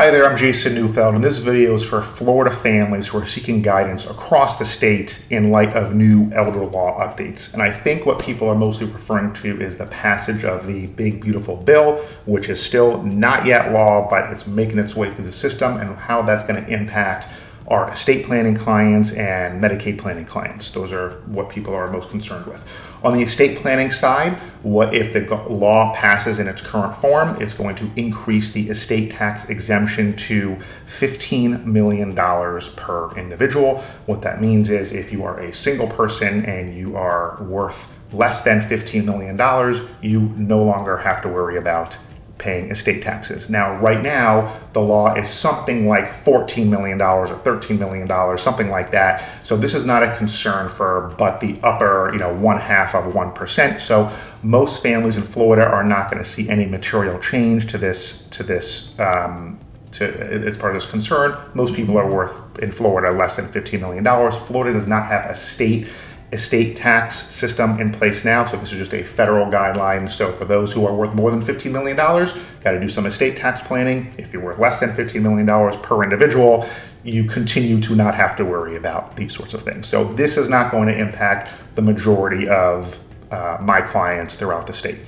Hi there, I'm Jason Neufeld, and this video is for Florida families who are seeking guidance across the state in light of new elder law updates. And I think what people are mostly referring to is the passage of the big, beautiful bill, which is still not yet law, but it's making its way through the system, and how that's going to impact our estate planning clients and Medicaid planning clients. Those are what people are most concerned with. On the estate planning side, what if the law passes in its current form? It's going to increase the estate tax exemption to $15 million per individual. What that means is if you are a single person and you are worth less than $15 million, you no longer have to worry about paying estate taxes. Now, right now, the law is something like $14 million or $13 million, something like that. So this is not a concern but the upper, 1/2 of 1%. So most families in Florida are not going to see any material change to this, as part of this concern. Most people are worth in Florida less than $15 million. Florida does not have a estate tax system in place now, so this is just a federal guideline. So for those who are worth more than $15 million, got to do some estate tax planning. If you're worth less than $15 million per individual, you continue to not have to worry about these sorts of things. So this is not going to impact the majority of my clients throughout the state.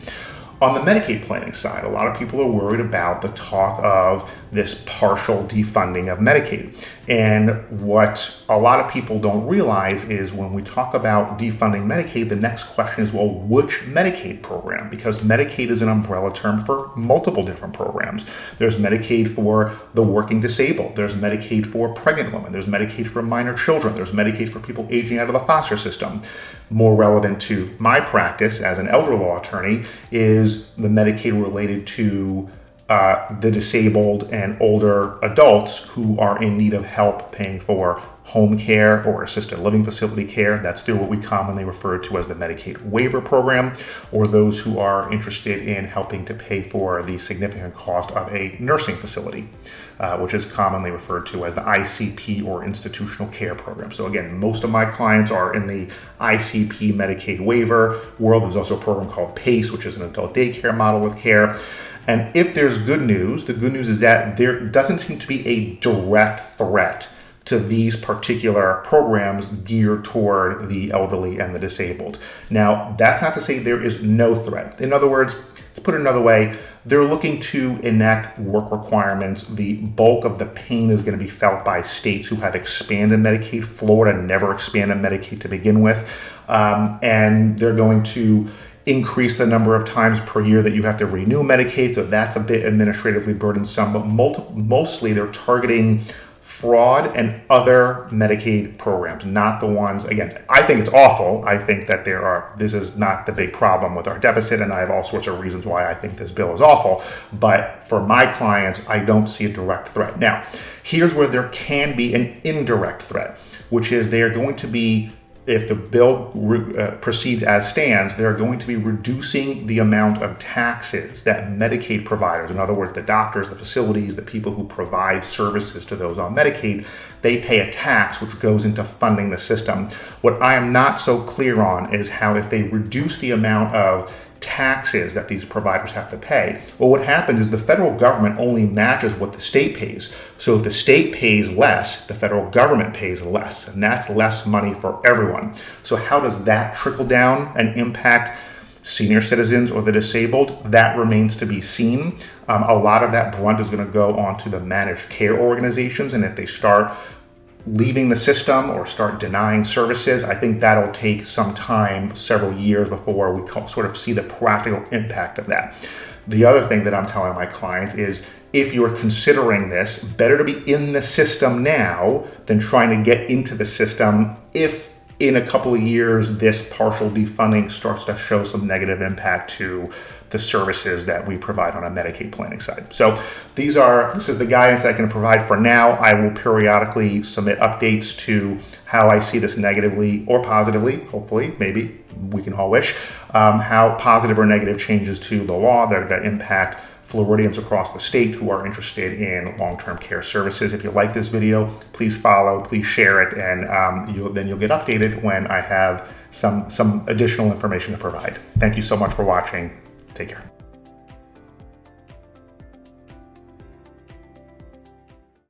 On the Medicaid planning side, a lot of people are worried about the talk of this partial defunding of Medicaid. And what a lot of people don't realize is when we talk about defunding Medicaid, the next question is, well, which Medicaid program? Because Medicaid is an umbrella term for multiple different programs. There's Medicaid for the working disabled. There's Medicaid for pregnant women. There's Medicaid for minor children. There's Medicaid for people aging out of the foster system. More relevant to my practice as an elder law attorney is the Medicaid related to the disabled and older adults who are in need of help paying for home care or assisted living facility care. That's through what we commonly refer to as the Medicaid waiver program, or those who are interested in helping to pay for the significant cost of a nursing facility, which is commonly referred to as the ICP or institutional care program. So again, most of my clients are in the ICP Medicaid waiver world. There's also a program called PACE, which is an adult daycare model of care. And if there's good news, the good news is that there doesn't seem to be a direct threat to these particular programs geared toward the elderly and the disabled. Now, that's not to say there is no threat. In other words, to put it another way, they're looking to enact work requirements. The bulk of the pain is going to be felt by states who have expanded Medicaid. Florida never expanded Medicaid to begin with. And they're going to increase the number of times per year that you have to renew Medicaid, so that's a bit administratively burdensome, but mostly they're targeting fraud and other Medicaid programs, not the ones, again, I think it's awful. I think that this is not the big problem with our deficit, and I have all sorts of reasons why I think this bill is awful, but for my clients, I don't see a direct threat. Now, here's where there can be an indirect threat, which is they are going to be, if the bill proceeds as stands, they're going to be reducing the amount of taxes that Medicaid providers, in other words, the doctors, the facilities, the people who provide services to those on Medicaid, they pay a tax which goes into funding the system. What I am not so clear on is how if they reduce the amount of taxes that these providers have to pay, well, what happens is the federal government only matches what the state pays. So if the state pays less, the federal government pays less, and that's less money for everyone. So how does that trickle down and impact senior citizens or the disabled? That remains to be seen. A lot of that brunt is going to go onto the managed care organizations, and if they start leaving the system or start denying services, I think that'll take some time, several years, before we sort of see the practical impact of that. The other thing that I'm telling my clients is, if you're considering this, better to be in the system now than trying to get into the system if in a couple of years this partial defunding starts to show some negative impact to the services that we provide on a Medicaid planning side. So this is the guidance I can provide for now. I will periodically submit updates to how I see this negatively or positively, hopefully, maybe, we can all wish, how positive or negative changes to the law that impact Floridians across the state who are interested in long-term care services. If you like this video, please follow, please share it, and then you'll get updated when I have some additional information to provide. Thank you so much for watching. Take care.